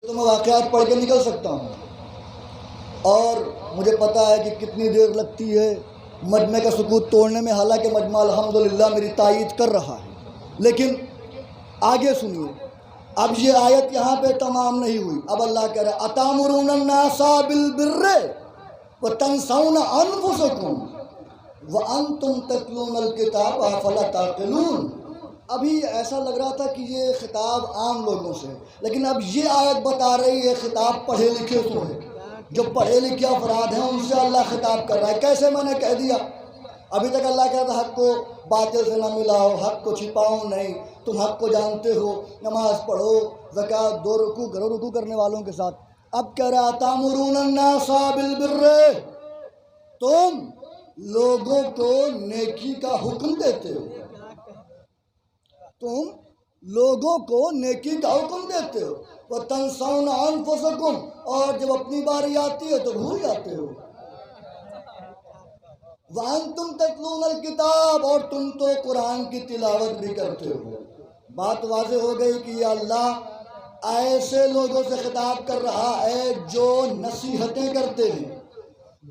تو میں واقعات پڑھ کے نکل سکتا ہوں اور مجھے پتہ ہے کہ کتنی دیر لگتی ہے مجمع کا سکوت توڑنے میں، حالانکہ مجمع الحمدللہ میری تائید کر رہا ہے۔ لیکن آگے سنیے، اب یہ آیت یہاں پہ تمام نہیں ہوئی۔ اب اللہ کہہ رہا ہے اتامرون الناس بالبر وتنسون انفسکم وانتم تتلون الکتاب افلا تعقلون۔ ابھی ایسا لگ رہا تھا کہ یہ خطاب عام لوگوں سے، لیکن اب یہ آیت بتا رہی ہے خطاب پڑھے لکھے سے ہے، جو پڑھے لکھے افراد ہیں ان سے اللہ خطاب کر رہا ہے۔ کیسے میں نے کہہ دیا، ابھی تک اللہ کہتا تھا حق کو باطل سے نہ ملاؤ، حق کو چھپاؤ نہیں، تم حق کو جانتے ہو، نماز پڑھو، زکوٰۃ دو، رکوع کرو رکوع کرنے والوں کے ساتھ۔ اب کہہ رہا تامرون الناس بالبر، تم لوگوں کو نیکی کا حکم دیتے ہو، تم لوگوں کو نیکی کا حکم دیتے ہو، وتنسون انفسکم، اور جب اپنی باری آتی ہے تو بھول جاتے ہو، وانتم تتلون الکتاب، اور تم تو قرآن کی تلاوت بھی کرتے ہو۔ بات واضح ہو گئی کہ یہ اللہ ایسے لوگوں سے خطاب کر رہا ہے جو نصیحتیں کرتے ہیں،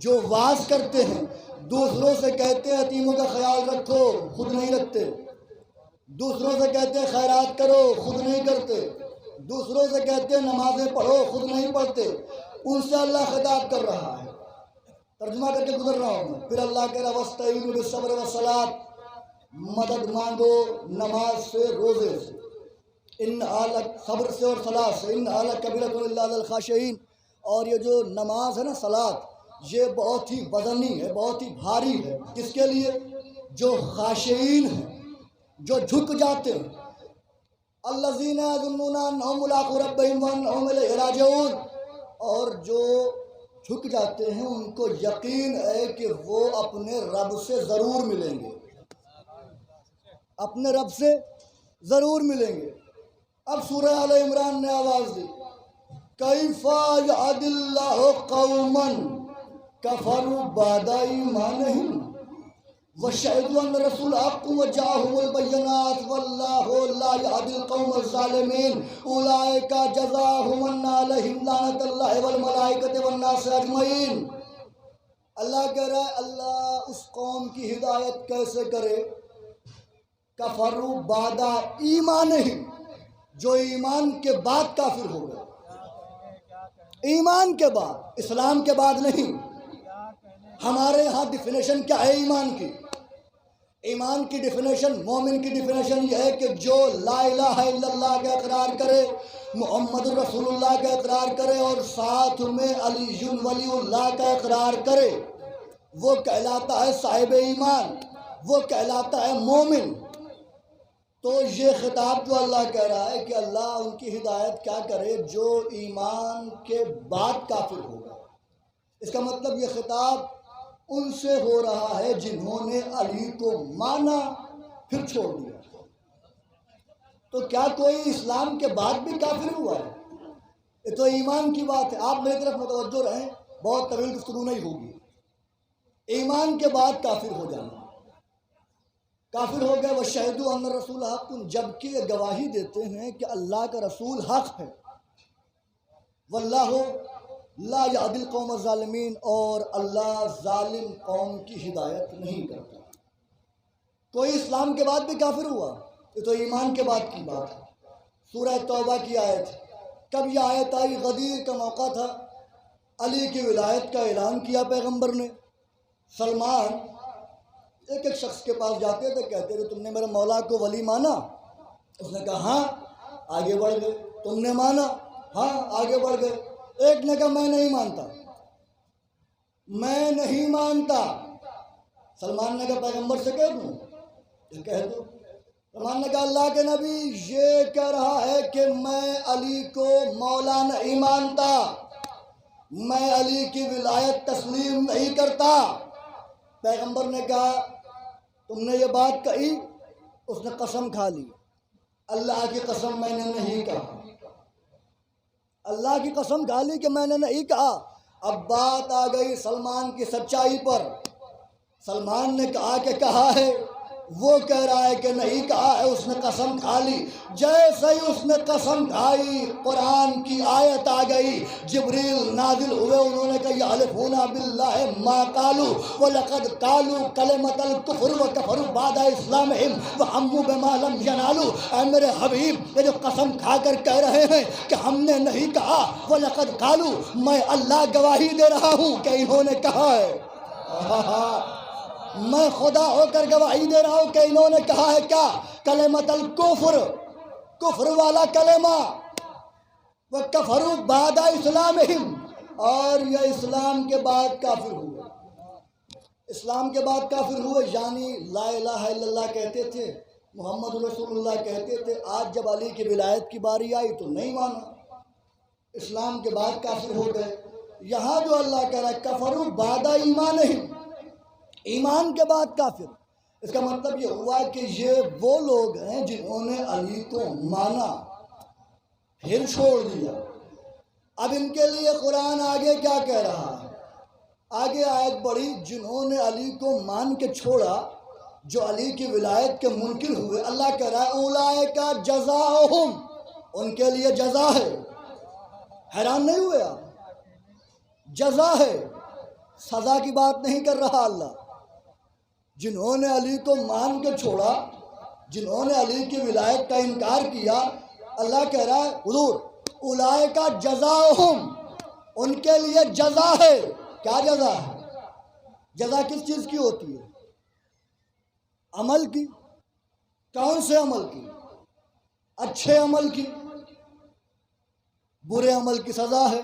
جو واعظ کرتے ہیں، دوسروں سے کہتے ہیں یتیموں کا خیال رکھو، خود نہیں رکھتے، دوسروں سے کہتے ہیں خیرات کرو، خود نہیں کرتے، دوسروں سے کہتے ہیں نمازیں پڑھو، خود نہیں پڑھتے، ان سے اللہ خطاب کر رہا ہے۔ ترجمہ کر کے گزر رہا ہوں میں۔ پھر اللہ کہہ رہا وَاسْتَعِینُوا بِالصَّبْرِ وَالصَّلَاةِ، مدد مانگو نماز سے، روزے سے، صبر سے اور صلاۃ سے، اِنَّهَا لَكَبِیرَةٌ إِلَّا عَلَى الْخَاشِعِینَ۔ اور یہ جو نماز ہے نا، صلاۃ، یہ بہت ہی وزنی ہے، بہت ہی بھاری ہے۔ کس کے لیے؟ جو خاشعین ہیں، جو جھک جاتے ہیں۔ الذین یظنون انہم ملاقو ربہم وانہم الیہ راجعون، اور جو جھک جاتے ہیں ان کو یقین ہے کہ وہ اپنے رب سے ضرور ملیں گے، اپنے رب سے ضرور ملیں گے۔ اب سورہ آل عمران نے آواز دی کیف یہدی اللہ قوما کفروا بعد ایمانہم وشہدوا ان الرسول حق وجاءہم البینات واللہ لا یہدی القوم الظالمین اولئک جزاؤہم ان علیہم لعنۃ اللہ والملائکۃ والناس اجمعین۔ اللہ کہہ رہا ہے اللہ اس قوم کی ہدایت کیسے کرے، کفروا بعد ایمانہم، جو ایمان کے بعد کافر ہو گئے، ایمان کے بعد، اسلام کے بعد نہیں۔ ہمارے ہاں ڈیفینیشن کیا ہے ایمان کی؟ ایمان کی ڈیفینیشن، مومن کی ڈیفینیشن یہ ہے کہ جو لا الہ الا اللہ کا اقرار کرے، محمد رسول اللہ کا اقرار کرے، اور ساتھ میں علی ولی اللہ کا اقرار کرے، وہ کہلاتا ہے صاحب ایمان، وہ کہلاتا ہے مومن۔ تو یہ خطاب جو اللہ کہہ رہا ہے کہ اللہ ان کی ہدایت کیا کرے جو ایمان کے بعد کافر ہوگا۔ اس کا مطلب یہ خطاب ان سے ہو رہا ہے جنہوں نے علی کو مانا پھر چھوڑ دیا۔ تو کیا کوئی اسلام کے بعد بھی کافر ہوا ہے؟ یہ تو ایمان کی بات ہے۔ آپ میری طرف متوجہ رہیں، بہت طویل گفتگو نہیں ہوگی۔ ایمان کے بعد کافر ہو جانا، کافر ہو گئے وشہدوا ان الرسول حق، جبکہ یہ گواہی دیتے ہیں کہ اللہ کا رسول حق ہے، واللہ لا یہدی القوم الظالمین، اور اللہ ظالم قوم کی ہدایت نہیں کرتا۔ کوئی اسلام کے بعد بھی کافر ہوا؟ یہ تو ایمان کے بعد کی بات ہے۔ سورہ توبہ کی آیت، کب یہ آیت آئی؟ غدیر کا موقع تھا، علی کی ولایت کا اعلان کیا پیغمبر نے۔ سلمان ایک ایک شخص کے پاس جاتے تھے، کہتے تھے تم نے میرے مولا کو ولی مانا؟ اس نے کہا ہاں، آگے بڑھ گئے۔ تم نے مانا؟ ہاں، آگے بڑھ گئے۔ ایک نے کہا میں نہیں مانتا، میں نہیں مانتا۔ سلمان نے کہا پیغمبر سے کہہ دوں؟ کہہ دو۔ سلمان نے کہا اللہ کے نبی یہ کہہ رہا ہے کہ میں علی کو مولا نہیں مانتا، میں علی کی ولایت تسلیم نہیں کرتا۔ پیغمبر نے کہا تم نے یہ بات کہی؟ اس نے قسم کھا لی، اللہ کی قسم میں نے نہیں کہا، اللہ کی قسم کھا لی کہ میں نے نہیں کہا۔ اب بات آ گئی سلمان کی سچائی پر۔ سلمان نے کہا کہ کہا ہے، وہ کہہ رہا ہے کہ نہیں کہا ہے، اس نے قسم کھا لی۔ جیسے ہی اس نے قسم کھائی قرآن کی آیت آ گئی، جبریل نازل ہوئے، انہوں نے کہا یحلفون باللہ ما قالوا ولقد قالوا کلمۃ الکفر وکفروا بعد اسلامہم وہموا بما لم ینالوا۔ اے میرے حبیب، یہ جو قسم کھا کر کہہ رہے ہیں کہ ہم نے نہیں کہا، ولقد قالوا، میں اللہ گواہی دے رہا ہوں کہ انہوں نے کہا ہے۔ میں خدا ہو کر گواہی دے رہا ہوں کہ انہوں نے کہا ہے کیا؟ کلمۃ الکفر، کفر والا کلمہ، وکفروا بعد اسلامہم، اور یہ اسلام کے بعد کافر ہوئے۔ اسلام کے بعد کافر ہوئے یعنی لا الہ الا اللہ کہتے تھے، محمد رسول اللہ کہتے تھے، آج جب علی کی ولایت کی باری آئی تو نہیں مانا، اسلام کے بعد کافر ہو گئے۔ یہاں جو اللہ کہہ رہا ہے کفروا بعد ایمانہم، ایمان کے بعد کافر، اس کا مطلب یہ ہوا کہ یہ وہ لوگ ہیں جنہوں نے علی کو مانا پھر چھوڑ دیا۔ اب ان کے لیے قرآن آگے کیا کہہ رہا ہے؟ آگے آیت بڑھی، جنہوں نے علی کو مان کے چھوڑا، جو علی کی ولایت کے منکر ہوئے، اللہ کہہ رہا ہے اولئک جزاؤہم، ان کے لیے جزا ہے۔ حیران نہیں ہوئے آپ؟ جزا ہے، سزا کی بات نہیں کر رہا اللہ۔ جنہوں نے علی کو مان کے چھوڑا، جنہوں نے علی کی ولایت کا انکار کیا، اللہ کہہ رہا ہے حضور اولئک جزاؤہم، ان کے لیے جزا ہے۔ کیا جزا ہے؟ جزا کس چیز کی ہوتی ہے؟ عمل کی۔ کون سے عمل کی؟ اچھے عمل کی۔ برے عمل کی سزا ہے۔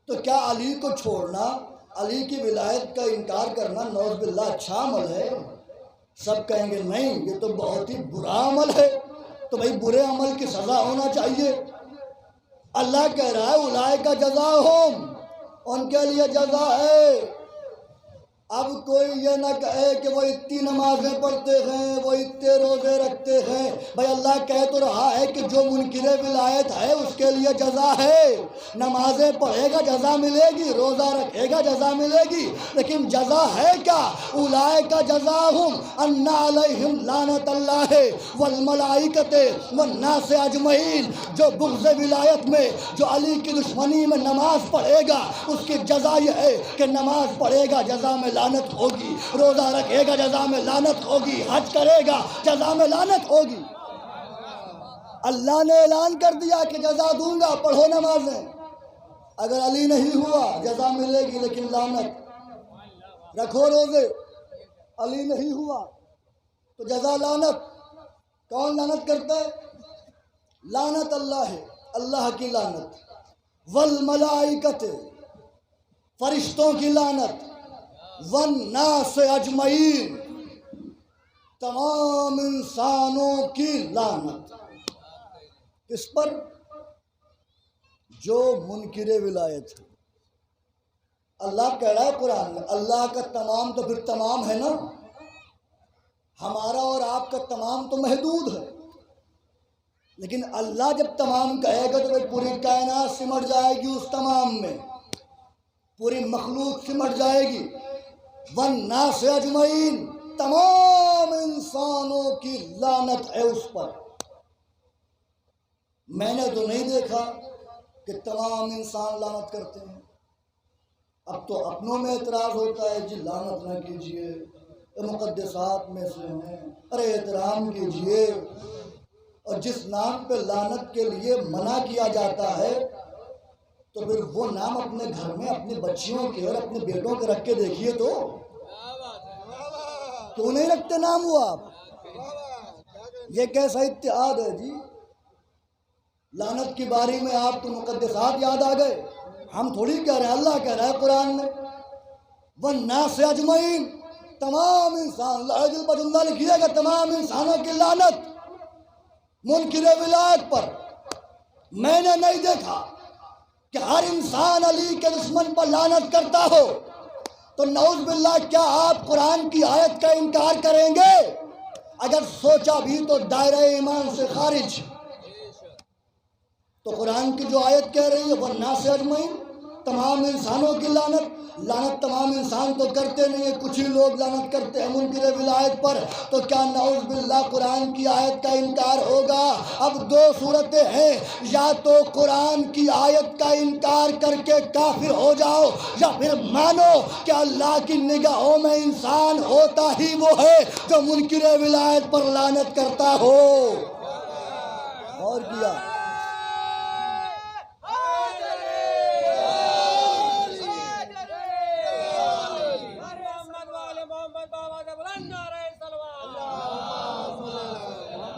تو کیا علی کو چھوڑنا، علی کی ولایت کا انکار کرنا نعوذ باللہ اچھا عمل ہے؟ سب کہیں گے نہیں، یہ تو بہت ہی برا عمل ہے۔ تو بھائی برے عمل کی سزا ہونا چاہیے۔ اللہ کہہ رہا ہے اولئک جزاؤہم، ان کے لیے جزا ہے۔ اب کوئی یہ نہ کہے کہ وہ اتنی نمازیں پڑھتے ہیں، وہ اتنے روزے رکھتے ہیں۔ بھائی اللہ کہہ تو رہا ہے کہ جو منکر ولایت ہے اس کے لیے جزا ہے۔ نمازیں پڑھے گا جزا ملے گی، روزہ رکھے گا جزا ملے گی، لیکن جزا ہے کیا؟ اولئک جزاؤہم ان علیہم لعنت اللہ والملائکۃ والناس اجمعین۔ جو بغض ولایت میں، جو علی کی دشمنی میں نماز پڑھے گا، اس کی جزا یہ ہے کہ نماز پڑھے گا جزا میں لعنت ہوگی، روزہ رکھے گا جزا میں لعنت ہوگی، حج کرے گا جزا میں لعنت ہوگی۔ اللہ نے اعلان کر دیا کہ جزا دوں گا، پڑھو نمازیں۔ اگر علی نہیں ہوا جزا ملے گی لیکن لعنت۔ رکھو روزے، علی نہیں ہوا تو جزا لعنت۔ کون لعنت کرتا ہے؟ لعنت اللہ ہے، اللہ کی لعنت، والملائکۃ، فرشتوں کی لعنت، والناس اجمعین، تمام انسانوں کی لعنت۔ کس پر؟ جو منکر ولایت ہے۔ اللہ کہہ رہا ہے قرآن میں، اللہ کا تمام تو پھر تمام ہے نا، ہمارا اور آپ کا تمام تو محدود ہے، لیکن اللہ جب تمام کہے گا تو پوری کائنات سمٹ جائے گی اس تمام میں، پوری مخلوق سمٹ جائے گی۔ والناس اجمعین، تمام انسانوں کی لعنت ہے اس پر۔ میں نے تو نہیں دیکھا کہ تمام انسان لعنت کرتے ہیں۔ اب تو اپنوں میں اعتراض ہوتا ہے، جی لعنت نہ کیجئے، مقدسات میں سے ہیں، ارے احترام کیجئے۔ اور جس نام پہ لعنت کے لیے منع کیا جاتا ہے تو پھر وہ نام اپنے گھر میں اپنی بچیوں کے اور اپنے بیٹوں کے رکھ کے دیکھیے تو، کیوں نہیں رکھتے نام وہ آپ؟ یہ کیسا اتحاد ہے جی؟ لعنت کی باری میں آپ کو مقدسات یاد آ گئے؟ ہم تھوڑی کہہ رہے ہیں، اللہ کہہ رہا ہے قرآن میں والناس اجمعین، تمام انسان، دل پر جملہ لکھیے گا، تمام انسانوں کی لعنت منکر ولایت پر۔ میں نے نہیں دیکھا کہ ہر انسان علی کے دشمن پر لعنت کرتا ہو، تو نعوذ باللہ کیا آپ قرآن کی آیت کا انکار کریں گے؟ اگر سوچا بھی تو دائرہ ایمان سے خارج۔ تو قرآن کی جو آیت کہہ رہی ہے والناس اجمعین، تمام انسانوں کی لعنت تمام انسان تو کرتے نہیں ہیں، کچھ ہی لوگ لعنت کرتے ہیں منکر ولایت پر، تو کیا نعوذ باللہ قرآن کی آیت کا انکار ہوگا؟ اب دو صورتیں ہیں، یا تو قرآن کی آیت کا انکار کر کے کافر ہو جاؤ، یا پھر مانو کہ اللہ کی نگاہوں میں انسان ہوتا ہی وہ ہے جو منکر ولایت پر لعنت کرتا ہو۔ اور کیا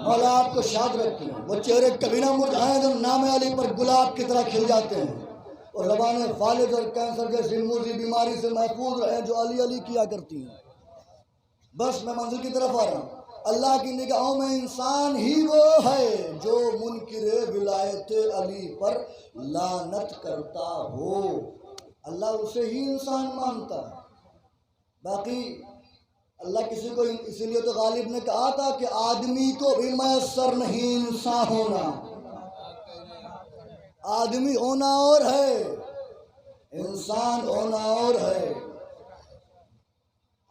مولا آپ کو شاد رکھیں، وہ چہرے کبھی نہ مرجھائیں جو نام علی پر گلاب کی طرح کھل جاتے ہیں، اور زبان فالج اور کینسر جیسی موذی بیماری سے محفوظ رہیں جو علی علی کیا کرتی ہیں۔ بس میں منزل کی طرف آ رہا ہوں۔ اللہ کی نگاہوں میں انسان ہی وہ ہے جو منکر ولایت علی پر لعنت کرتا ہو، اللہ اسے ہی انسان مانتا ہے۔ باقی اللہ کسی کو اسی لیے تو غالب نے کہا تھا کہ آدمی کو بھی میسر نہیں انسان ہونا، آدمی ہونا اور ہے، انسان ہونا اور ہے۔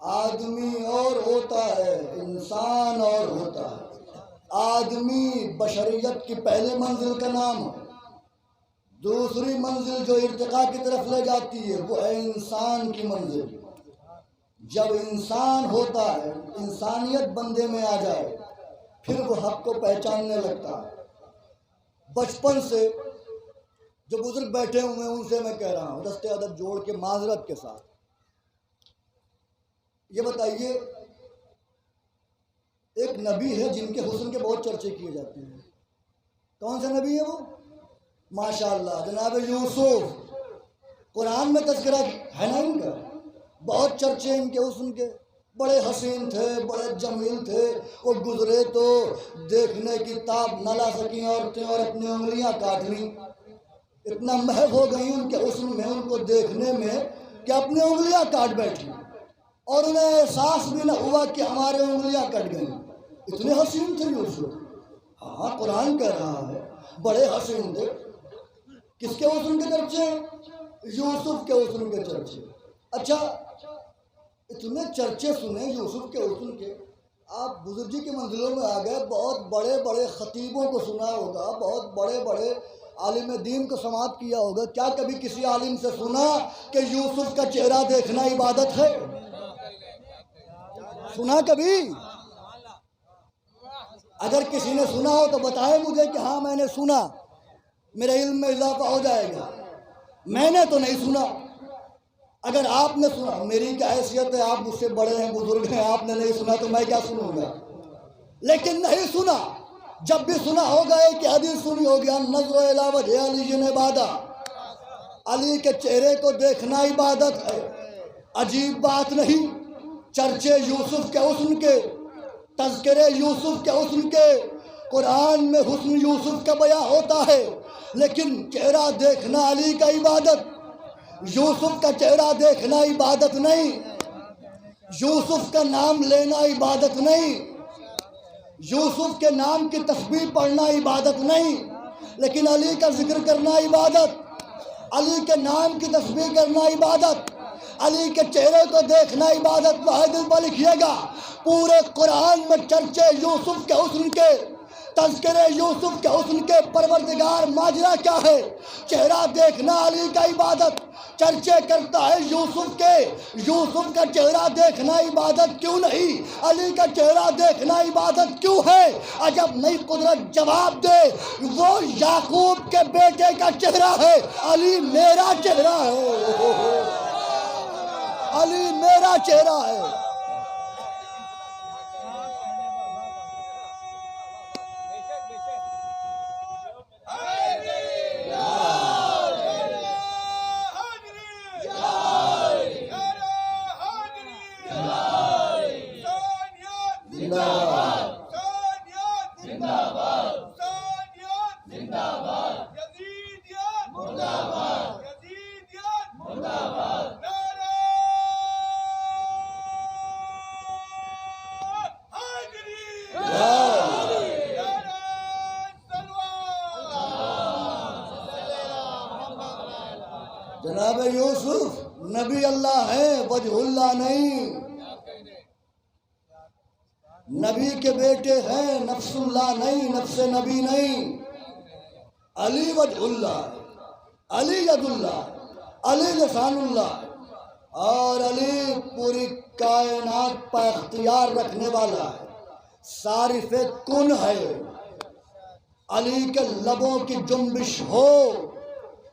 آدمی اور ہوتا ہے، انسان اور ہوتا ہے۔ آدمی بشریت کی پہلی منزل کا نام ہے، دوسری منزل جو ارتقاء کی طرف لے جاتی ہے وہ ہے انسان کی منزل۔ جب انسان ہوتا ہے، انسانیت بندے میں آ جائے، پھر وہ حق کو پہچاننے لگتا ہے۔ بچپن سے جو بزرگ بیٹھے ہوئے ہیں ان سے میں کہہ رہا ہوں دستے ادب جوڑ کے معذرت کے ساتھ، یہ بتائیے ایک نبی ہے جن کے حسن کے بہت چرچے کیے جاتے ہیں، کون سے نبی ہے وہ؟ ماشاءاللہ جناب یوسف، قرآن میں تذکرہ ہے نا ان کا، بہت چرچے ان کے حسن کے، بڑے حسین تھے، بڑے جمیل تھے، وہ گزرے تو دیکھنے کی تاب نہ لا سکیں عورتیں اور اپنی انگلیاں کاٹ لیں، اتنا محو ہو گئی ان کے حسن میں، ان کو دیکھنے میں کہ اپنی انگلیاں کاٹ بیٹھی، اور انہیں احساس بھی نہ ہوا کہ ہمارے انگلیاں کٹ گئیں، اتنے حسین تھے یوسف۔ ہاں قرآن کہہ رہا ہے بڑے حسین تھے۔ کس کے حسن کے چرچے؟ یوسف کے حسن کے چرچے۔ اچھا اتنے چرچے سنے یوسف کے حسن کے، آپ بزرگی کی منزلوں میں آ گئے، بہت بڑے بڑے خطیبوں کو سنا ہوگا، بہت بڑے بڑے عالم دین کو سماعت کیا ہوگا، کیا کبھی کسی عالم سے سنا کہ یوسف کا چہرہ دیکھنا عبادت ہے؟ سنا کبھی؟ اگر کسی نے سنا ہو تو بتائے مجھے کہ ہاں میں نے سنا، میرے علم میں اضافہ ہو جائے گا۔ میں نے تو نہیں سنا۔ اگر آپ نے سنا، میری کیا حیثیت ہے، آپ مجھ سے بڑے ہیں، بزرگ ہیں، آپ نے نہیں سنا تو میں کیا سنوں گا؟ لیکن نہیں سنا، جب بھی سنا ہوگا ایک حدیث سنی ہوگی، نظر الی وجہ علی عبادت، علی کے چہرے کو دیکھنا عبادت ہے۔ عجیب بات نہیں، چرچے یوسف کے حسن کے، تذکرے یوسف کے حسن کے، قرآن میں حسن یوسف کا بیان ہوتا ہے، لیکن چہرہ دیکھنا علی کا عبادت، یوسف کا چہرہ دیکھنا عبادت نہیں، یوسف کا نام لینا عبادت نہیں، یوسف کے نام کی تسبیح پڑھنا عبادت نہیں، لیکن علی کا ذکر کرنا عبادت، علی کے نام کی تسبیح کرنا عبادت، علی کے چہرے کو دیکھنا عبادت۔ دل پر لکھیے گا، پورے قرآن میں چرچے یوسف کے حسن کے، تذکرے یوسف کے حسن کے، پروردگار ماجرا کیا ہے؟ چہرہ دیکھنا علی کا عبادت، چرچے کرتا ہے یوسف کے، یوسف کا چہرہ دیکھنا عبادت کیوں نہیں؟ علی کا چہرہ دیکھنا عبادت کیوں ہے؟ عجب نئی قدرت جواب دے، وہ یعقوب کے بیٹے کا چہرہ ہے، علی میرا چہرہ ہے، علی میرا چہرہ ہے۔ جناب یوسف نبی اللہ ہے، وجہ اللہ نہیں، نبی کے بیٹے ہیں، نفس اللہ نہیں، نفس نبی نہیں۔ علی وجہ اللہ ہے، علی ید اللہ ہے، علی لسان اللہ ہے، اور علی پوری کائنات پر اختیار رکھنے والا ہے، صارف کن ہے۔ علی کے لبوں کی جنبش ہو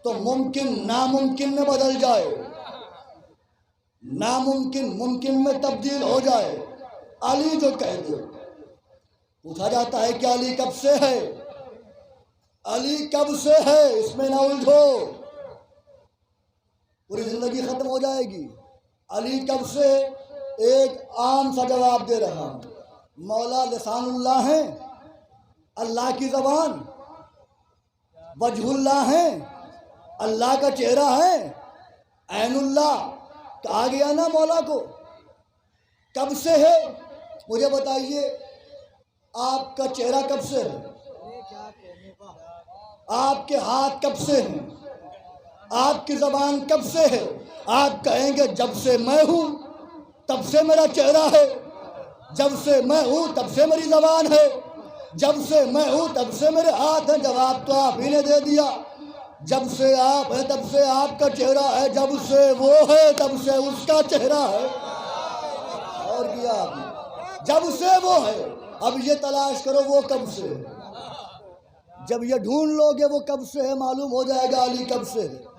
تو ممکن ناممکن میں بدل جائے، ناممکن ممکن میں تبدیل ہو جائے۔ علی جو کہہ دے، پوچھا جاتا ہے کہ علی کب سے ہے، علی کب سے ہے، اس میں نہ الجھو، پوری زندگی ختم ہو جائے گی۔ علی کب سے، ایک عام سا جواب دے رہا ہوں، مولا لسان اللہ ہیں، اللہ کی زبان، وجہ اللہ ہیں، اللہ کا چہرہ ہے، عین اللہ کہا گیا نا مولا کو۔ کب سے ہے مجھے بتائیے، آپ کا چہرہ کب سے ہے، آپ کے ہاتھ کب سے ہیں، آپ کی زبان کب سے ہے؟ آپ کہیں گے جب سے میں ہوں تب سے میرا چہرہ ہے، جب سے میں ہوں تب سے میری زبان ہے، جب سے میں ہوں تب سے میرے ہاتھ ہیں۔ جواب تو آپ ہی نے دے دیا، جب سے آپ ہیں تب سے آپ کا چہرہ ہے، جب سے وہ ہے تب سے اس کا چہرہ ہے۔ اور کیا آپ نے، جب سے وہ ہے، اب یہ تلاش کرو وہ کب سے ہے۔ جب یہ ڈھونڈ لو گے وہ کب سے ہے، معلوم ہو جائے گا علی کب سے ہے۔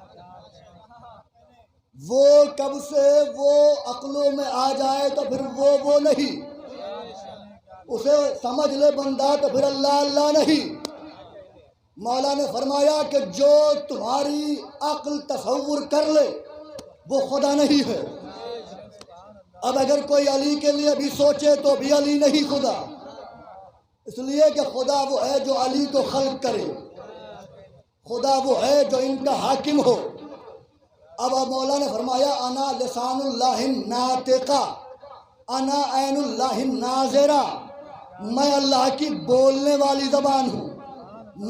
وہ کب سے وہ عقلوں میں آ جائے تو پھر وہ نہیں، اسے سمجھ لے بندہ تو پھر اللہ اللہ نہیں۔ مولا نے فرمایا کہ جو تمہاری عقل تصور کر لے وہ خدا نہیں ہے۔ اب اگر کوئی علی کے لیے بھی سوچے تو بھی علی نہیں خدا، اس لیے کہ خدا وہ ہے جو علی کو خلق کرے، خدا وہ ہے جو ان کا حاکم ہو۔ اب مولا نے فرمایا انا لسان اللہ ناطقہ، انا عین اللہ ناظرہ، میں اللہ کی بولنے والی زبان ہوں،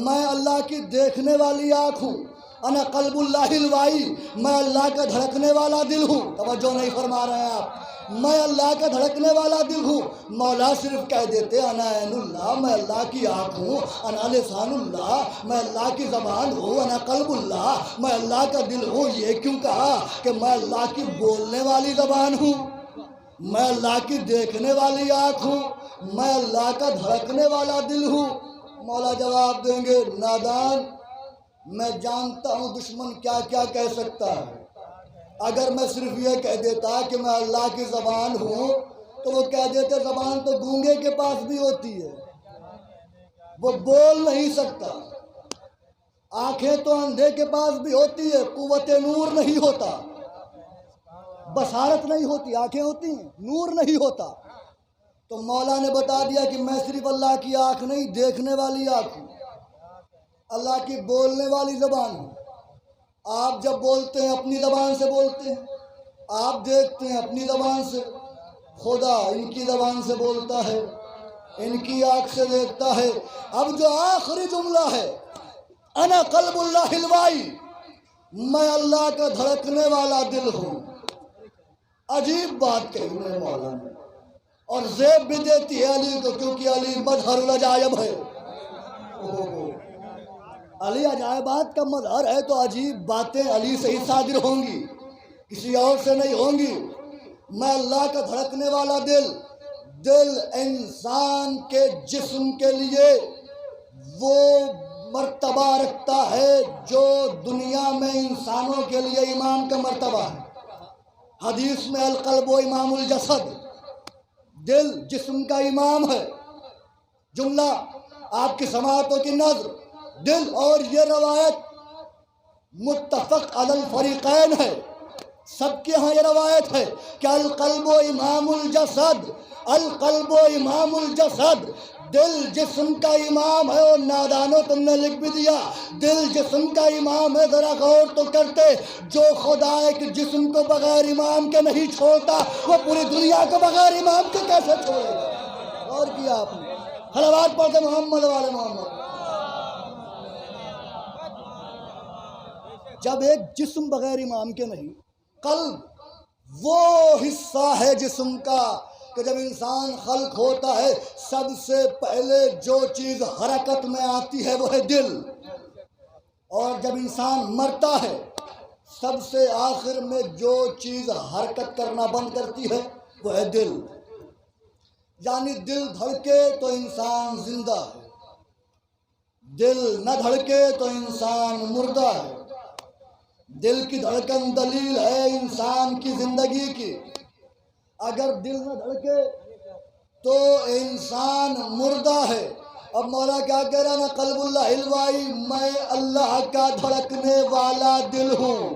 میں اللہ کی دیکھنے والی آنکھ ہوں، انا قلب اللہ الوائی، میں اللہ کا دھڑکنے والا دل ہوں۔ توجہ نہیں فرما رہے ہیں آپ، میں اللہ کا دھڑکنے والا دل ہوں۔ مولا صرف کہہ دیتے انا عین اللہ، میں اللہ کی آنکھ ہوں، انا لسان اللہ، میں اللہ کی زبان ہوں، انا قلب اللہ، میں اللہ کا دل ہوں۔ یہ کیوں کہا کہ میں اللہ کی بولنے والی زبان ہوں، میں اللہ کی دیکھنے والی آنکھ ہوں، میں اللہ کا دھڑکنے والا دل ہوں؟ مولا جواب دیں گے نادان، میں جانتا ہوں دشمن کیا کیا کہہ سکتا ہے۔ اگر میں صرف یہ کہہ دیتا کہ میں اللہ کی زبان ہوں تو وہ کہہ دیتے زبان تو گونگے کے پاس بھی ہوتی ہے، وہ بول نہیں سکتا، آنکھیں تو اندھے کے پاس بھی ہوتی ہے، قوت نور نہیں ہوتا، بصارت نہیں ہوتی، آنکھیں ہوتی ہیں، نور نہیں ہوتا۔ تو مولا نے بتا دیا کہ میں صرف اللہ کی آنکھ نہیں، دیکھنے والی آنکھ ہوں، اللہ کی بولنے والی زبان ہوں۔ آپ جب بولتے ہیں اپنی زبان سے بولتے ہیں، آپ دیکھتے ہیں اپنی زبان سے، خدا ان کی زبان سے بولتا ہے، ان کی آنکھ سے دیکھتا ہے۔ اب جو آخری جملہ ہے انا قلب اللہ الوائی، میں اللہ کا دھڑکنے والا دل ہوں، عجیب بات کہی میں مولا نے، اور زیب بھی دیتی ہے علی کو، کیونکہ علی مظہر العجائب ہے۔ علی عجائبات کا مظہر ہے تو عجیب باتیں علی سے ہی صادر ہوں گی، کسی اور سے نہیں ہوں گی۔ میں اللہ کا دھڑکنے والا دل، دل انسان کے جسم کے لیے وہ مرتبہ رکھتا ہے جو دنیا میں انسانوں کے لیے امام کا مرتبہ ہے۔ حدیث میں القلب و امام الجسد، دل جسم کا امام ہے۔ جملہ آپ کی سماعتوں کی نظر دل، اور یہ روایت متفق علی الفریقین ہے، سب کے ہاں یہ روایت ہے کہ القلب و امام الجسد، القلب و امام الجسد، دل جسم کا امام ہے۔ اور نادانو تم نے لکھ بھی دیا دل جسم کا امام ہے۔ ذرا غور تو کرتے، جو خدا ایک جسم کو بغیر امام کے نہیں چھوڑتا وہ پوری دنیا کو بغیر امام کے کیسے چھوڑے گا؟ اور کیا آپ نے حلوات پڑھتے محمد والے محمد۔ جب ایک جسم بغیر امام کے نہیں، قلب وہ حصہ ہے جسم کا کہ جب انسان خلق ہوتا ہے سب سے پہلے جو چیز حرکت میں آتی ہے وہ ہے دل، اور جب انسان مرتا ہے سب سے آخر میں جو چیز حرکت کرنا بند کرتی ہے وہ ہے دل۔ یعنی دل دھڑکے تو انسان زندہ ہے، دل نہ دھڑکے تو انسان مردہ ہے۔ دل کی دھڑکن دلیل ہے انسان کی زندگی کی، اگر دل نہ دھڑکے تو انسان مردہ ہے۔ اب مولا کیا کہہ رہا ہے نا، قلب اللہ الوائی، میں اللہ کا دھڑکنے والا دل ہوں،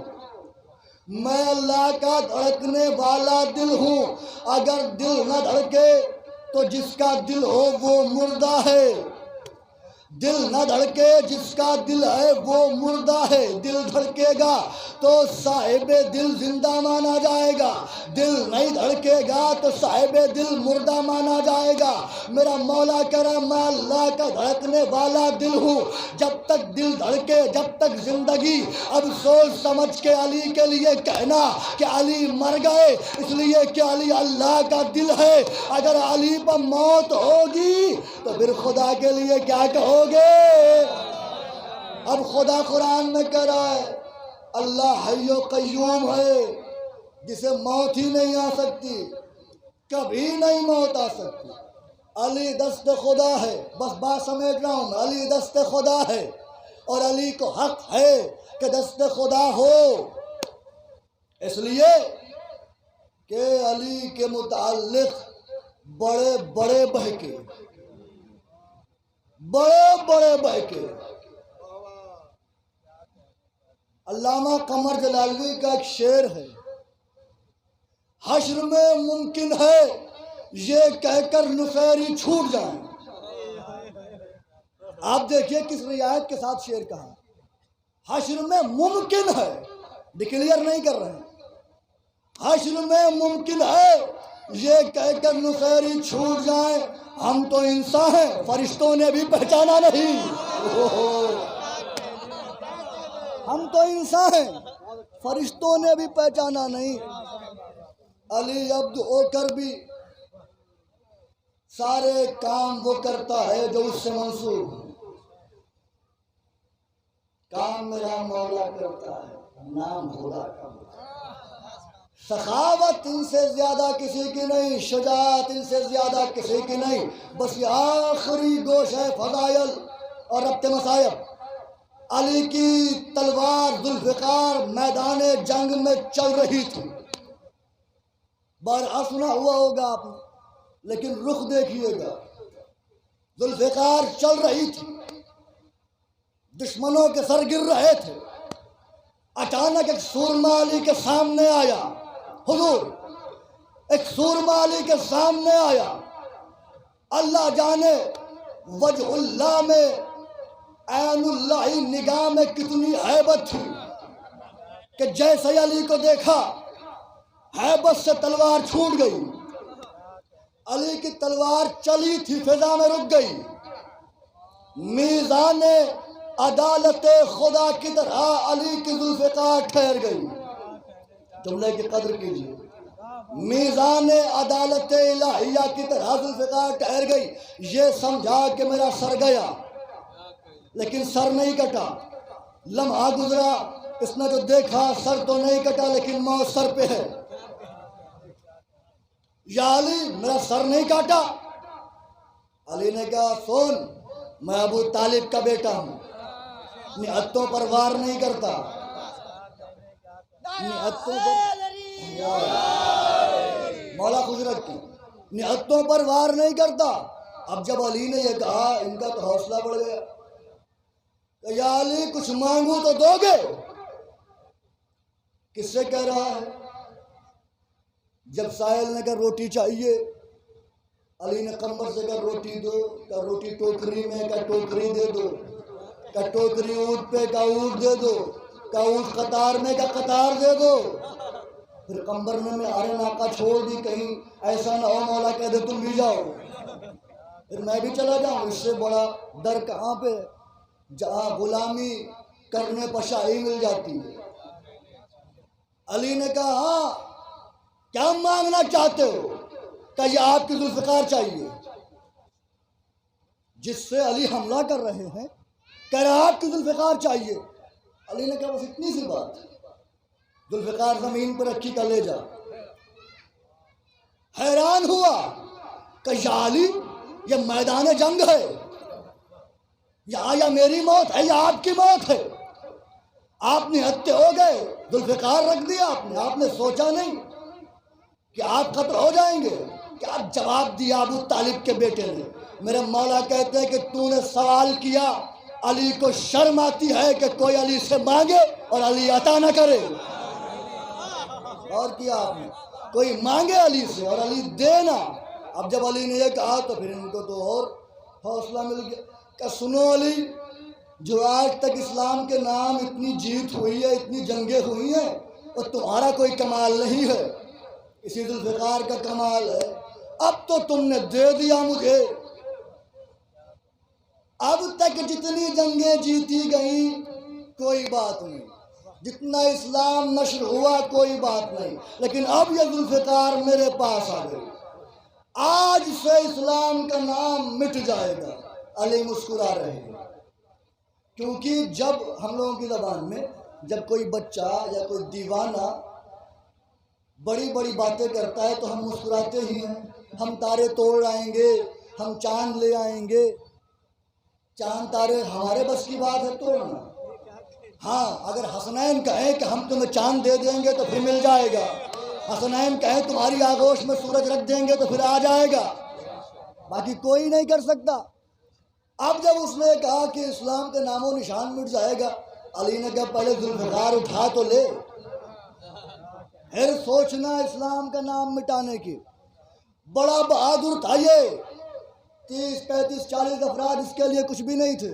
میں اللہ کا دھڑکنے والا دل ہوں۔ اگر دل نہ دھڑکے تو جس کا دل ہو وہ مردہ ہے، دل نہ دھڑکے جس کا دل ہے وہ مردہ ہے۔ دل دھڑکے گا تو صاحب دل زندہ مانا جائے گا، دل نہیں دھڑکے گا تو صاحب دل مردہ مانا جائے گا۔ میرا مولا کہہ رہا میں اللہ کا دھڑکنے والا دل ہوں، جب تک دل دھڑکے جب تک زندگی۔ اب سوچ سمجھ کے علی کے لیے کہنا کہ علی مر گئے اس لیے کہ علی اللہ کا دل ہے، اگر علی پر موت ہوگی تو پھر خدا کے لیے کیا کہو گے؟ اب خدا قرآن میں کہہ رہا ہے اللہ حی و قیوم ہے، جسے موت ہی نہیں آ سکتی، کبھی نہیں موت آ سکتی۔ علی دست خدا ہے، بس بات سمیٹ رہا ہوں، علی دست خدا ہے اور علی کو حق ہے کہ دست خدا ہو، اس لیے کہ علی کے متعلق بڑے بڑے بہکے، بڑے بڑے بہکے۔ علامہ قمر جلالوی کا ایک شعر ہے، حشر میں ممکن ہے یہ کہہ کر نفیری چھوٹ جائیں۔ آپ دیکھیے کس رعایت کے ساتھ شعر کہا، حشر میں ممکن ہے، ڈکلیئر نہیں کر رہے ہیں، حشر میں ممکن ہے یہ کہہ کر نفیری چھوٹ جائیں، ہم تو انسان ہیں فرشتوں نے بھی پہچانا نہیں، ہم تو انسان ہیں فرشتوں نے بھی پہچانا نہیں۔ علی عبد ہو کر بھی سارے کام وہ کرتا ہے جو اس سے منسوب، کام میرا مولا کرتا ہے نام خدا کا، سخاوت ان سے زیادہ کسی کی نہیں، شجاعت ان سے زیادہ کسی کی نہیں، بس یہ آخری گوش ہے فضائل اور ربط مصائب۔ علی کی تلوار ذوالفقار میدان جنگ میں چل رہی تھی، بارہا سنا ہوا ہوگا آپ نے، لیکن رخ دیکھیے گا، ذوالفقار چل رہی تھی، دشمنوں کے سر گر رہے تھے، اچانک ایک سورما علی کے سامنے آیا، حضور ایک سورما علی کے سامنے آیا، اللہ جانے وجہ اللہ میں عین اللہ نگاہ میں کتنی ہیبت تھی کہ جیسے علی کو دیکھا ہیبت سے تلوار چھوٹ گئی، علی کی تلوار چلی تھی فضا میں رک گئی، میزان عدالت خدا کی طرح علی کی ذوالفقار ٹھہر گئی۔ جملے کی قدر کیجیے، میزان عدالت الہیہ کی طرح ذوالفقار ٹھہر گئی، یہ سمجھا کہ میرا سر گیا، لیکن سر نہیں کٹا، لمحہ گزرا، اس نے جو دیکھا سر تو نہیں کٹا لیکن موت سر پہ ہے، یا علی میرا سر نہیں کاٹا؟ علی نے کہا سن، میں ابو طالب کا بیٹا ہوں، اپنی ہتھوں پر وار نہیں کرتا، اپنی ہتھوں پر مولا خوش رکھتی، اپنی ہتھوں پر وار نہیں کرتا۔ اب جب علی نے یہ کہا ان کا تو حوصلہ بڑھ گیا کہ یا علی کچھ مانگو تو دو گے؟ کس سے کہہ رہا ہے؟ جب سائل نے کہا روٹی چاہیے، علی نے قمر سے کہا روٹی دو، کہا روٹی ٹوکری میں، کہا ٹوکری دے دو، کہا ٹوکری اونٹ پہ، کہا اونٹ دے دو، کہا اونٹ قطار میں، کہا قطار دے دو۔ پھر قمر نے آرے ناکہ چھوڑ دی، کہیں ایسا نہ ہو مولا کہہ دے تم بھی جاؤ، پھر میں بھی چلا جاؤں۔ اس سے بڑا ڈر کہاں پہ، جہاں غلامی کرنے پر شاہی مل جاتی ہے۔ علی نے کہا ہاں کیا مانگنا چاہتے ہو؟ کہ یہ آپ کی ذوالفقار چاہیے. جس سے علی حملہ کر رہے ہیں کہہ رہا آپ کی ذوالفقار چاہیے. علی نے کہا بس اتنی سی بات. ذوالفقار زمین پر رکھی کا لے جا. حیران ہوا کہ یا علی یہ میدان جنگ ہے، یا میری موت ہے یا آپ کی موت ہے. آپ نے ہتھے ہو گئے، ذوالفقار رکھ دیا آپ نے سوچا نہیں کہ آپ قتل ہو جائیں گے. کیا جواب دیا ابو طالب کے بیٹے نے. میرے مولا کہتے ہیں کہ تو نے سوال کیا، علی کو شرم آتی ہے کہ کوئی علی سے مانگے اور علی عطا نہ کرے. اور کیا آپ نے کوئی مانگے علی سے اور علی دینا. اب جب علی نے یہ کہا تو پھر ان کو تو اور حوصلہ مل گیا کہ سنو علی، جو آج تک اسلام کے نام اتنی جیت ہوئی ہے، اتنی جنگیں ہوئی ہیں، اور تمہارا کوئی کمال نہیں ہے، اسی ذوالفقار کا کمال ہے. اب تو تم نے دے دیا مجھے. اب تک جتنی جنگیں جیتی گئیں کوئی بات نہیں، جتنا اسلام نشر ہوا کوئی بات نہیں، لیکن اب یہ ذوالفقار میرے پاس آ گئی. آج سے اسلام کا نام مٹ جائے گا. علی مسکرا رہے ہیں، کیونکہ جب ہم لوگوں کی زبان میں جب کوئی بچہ یا کوئی دیوانہ بڑی بڑی باتیں کرتا ہے تو ہم مسکراتے ہی ہیں. ہم تارے توڑ آئیں گے، ہم چاند لے آئیں گے. چاند تارے ہمارے بس کی بات ہے توڑنا. ہاں اگر حسنین کہیں کہ ہم تمہیں چاند دے دیں گے تو پھر مل جائے گا. حسنین کہیں تمہاری آغوش میں سورج رکھ دیں گے تو پھر آ جائے گا. باقی کوئی نہیں کر سکتا. اب جب اس نے کہا کہ اسلام کے نام و نشان مٹ جائے گا، علی نے کہا پہلے ذوالفقار اٹھا تو لے، پھر سوچنا اسلام کا نام مٹانے کی. بڑا بہادر تھا یہ. 30 35 40 افراد اس کے لیے کچھ بھی نہیں تھے.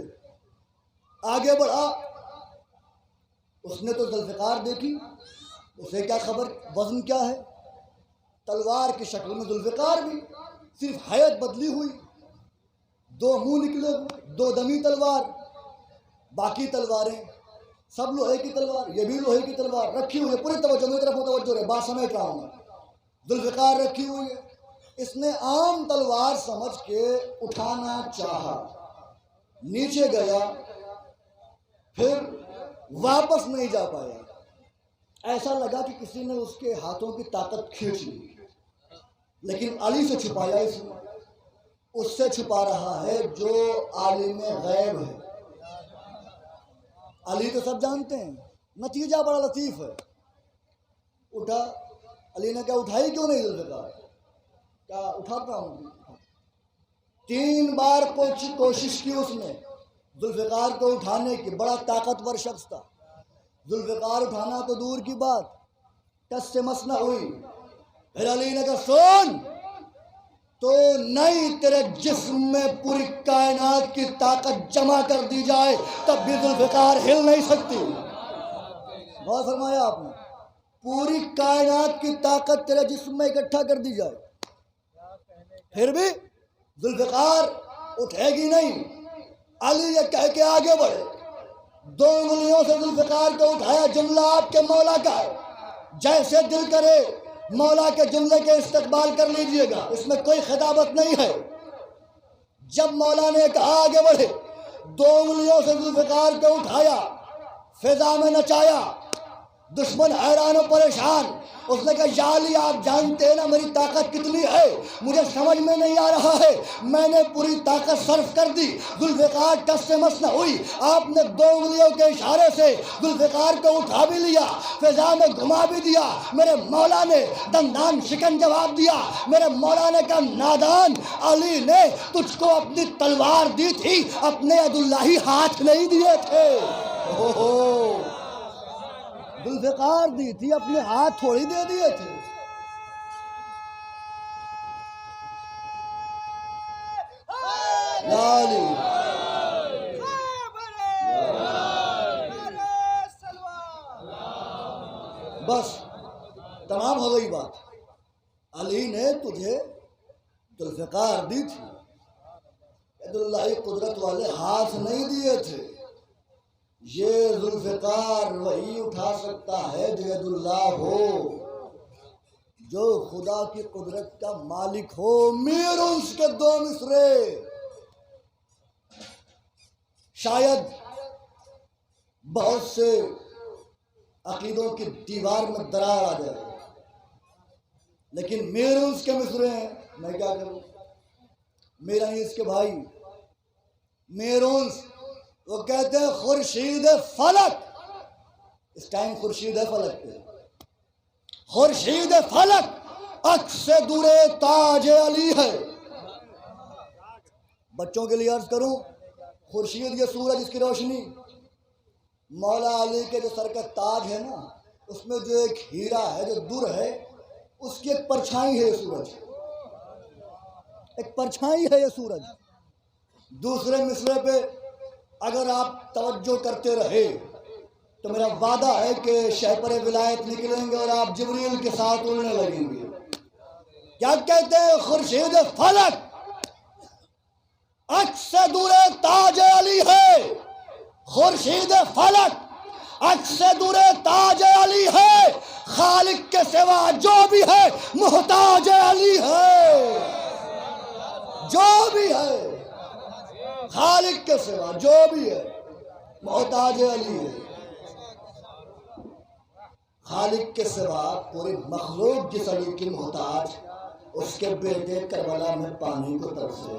آگے بڑھا. اس نے تو ذوالفقار دیکھی، اسے کیا خبر وزن کیا ہے. تلوار کی شکل میں ذوالفقار بھی، صرف حیت بدلی ہوئی، 2 منہ نکلے ہوئے، 2 دمی تلوار. باقی تلواریں سب لوہے کی تلوار، یہ بھی لوہے کی تلوار رکھی ہوئی ہے. پوری توجہ میری طرف متوجہ رہے، بات سمیٹ رہا ہوں میں. ذوالفقار رکھی ہوئی ہے. اس نے عام تلوار سمجھ کے اٹھانا چاہا، نیچے گیا، پھر واپس نہیں جا پایا. ایسا لگا کہ کسی نے اس کے ہاتھوں کی طاقت کھینچ لی. لیکن علی سے چھپایا اس نے. اس سے چھپا رہا ہے جو عالم غیب ہے. علی تو سب جانتے ہیں، نتیجہ بڑا لطیف ہے. اٹھا. علی نے کہا اٹھائی کیوں نہیں ذوالفقار؟ کیا اٹھاتا ہوں. 3 بار کوشش کی اس نے ذوالفقار کو اٹھانے کی. بڑا طاقتور شخص تھا. ذوالفقار اٹھانا تو دور کی بات، ٹس سے مس نہ ہوئی. پھر علی نے کہا سن، تو نہیں تیرے جسم میں پوری کائنات کی طاقت جمع کر دی جائے تب بھی ذوالفقار ہل نہیں سکتی. بہت فرمایا آپ نے. پوری کائنات کی طاقت تیرے جسم میں اکٹھا کر دی جائے پھر بھی ذوالفقار اٹھے گی نہیں. علی یہ کہہ کے آگے بڑھے، 2 انگلیوں سے ذوالفقار کو اٹھایا. جملہ آپ کے مولا کا ہے، جیسے دل کرے مولا کے جملے کے استقبال کر لیجئے گا، اس میں کوئی خطابت نہیں ہے. جب مولا نے کہا آگے بڑھے، 2 انگلیوں سے ذوالفقار کو اٹھایا، فضا میں نچایا. دشمن حیران و پریشان. اس نے کہا یا علی آپ جانتے ہیں نا میری طاقت کتنی ہے، مجھے سمجھ میں نہیں آ رہا ہے. میں نے پوری طاقت صرف کر دی، ذوالفقار ٹس سے مس نہ ہوئی. آپ نے 2 انگلیوں کے اشارے سے ذوالفقار کو اٹھا بھی لیا، فضا میں گھما بھی دیا. میرے مولا نے دندان شکن جواب دیا. میرے مولا نے کہا نادان، علی نے تجھ کو اپنی تلوار دی تھی، اپنے عداللہی ہاتھ نہیں دیے تھے. ذوالفقار دی تھی، اپنے ہاتھ تھوڑی دے دیے تھے. بس تمام ہو گئی بات. علی نے تجھے ذوالفقار دی تھی، عداللہی قدرت والے ہاتھ نہیں دیے تھے. یہ ذوالفقار وہی اٹھا سکتا ہے جو ید اللہ ہو، جو خدا کی قدرت کا مالک ہو۔ میر انس کے دو مصرے شاید بہت سے عقیدوں کی دیوار میں درار آ جائے، لیکن میر انس کے مصرے ہیں، میں کیا کروں؟ میرا انیس کے بھائی میر انس، وہ کہتے ہیں خورشید فلک، اس ٹائم خورشید فلک پہ، خورشید فلک عکس دور تاج علی ہے۔ بچوں کے لیے عرض کروں، خورشید یہ سورج، اس کی روشنی، مولا علی کے جو سر کا تاج ہے نا، اس میں جو ایک ہیرا ہے، جو در ہے، اس کی ایک پرچھائی ہے یہ سورج، ایک پرچھائی ہے یہ سورج۔ دوسرے مصرے پہ اگر آپ توجہ کرتے رہے تو میرا وعدہ ہے کہ شہپر ولایت نکلیں گے اور آپ جبریل کے ساتھ اڑنے لگیں گے۔ کیا کہتے ہیں؟ خورشید فلک عکس دور تاج علی ہے، خورشید فلک عکس دور تاج علی ہے، خالق کے سوا جو بھی ہے محتاج علی ہے، جو بھی ہے خالق کے سوا جو بھی ہے محتاج علی ہے۔ خالق کے سوا پوری مخلوق جس علی کی محتاج، اس کے بیٹے کربلا میں پانی کو ترسے۔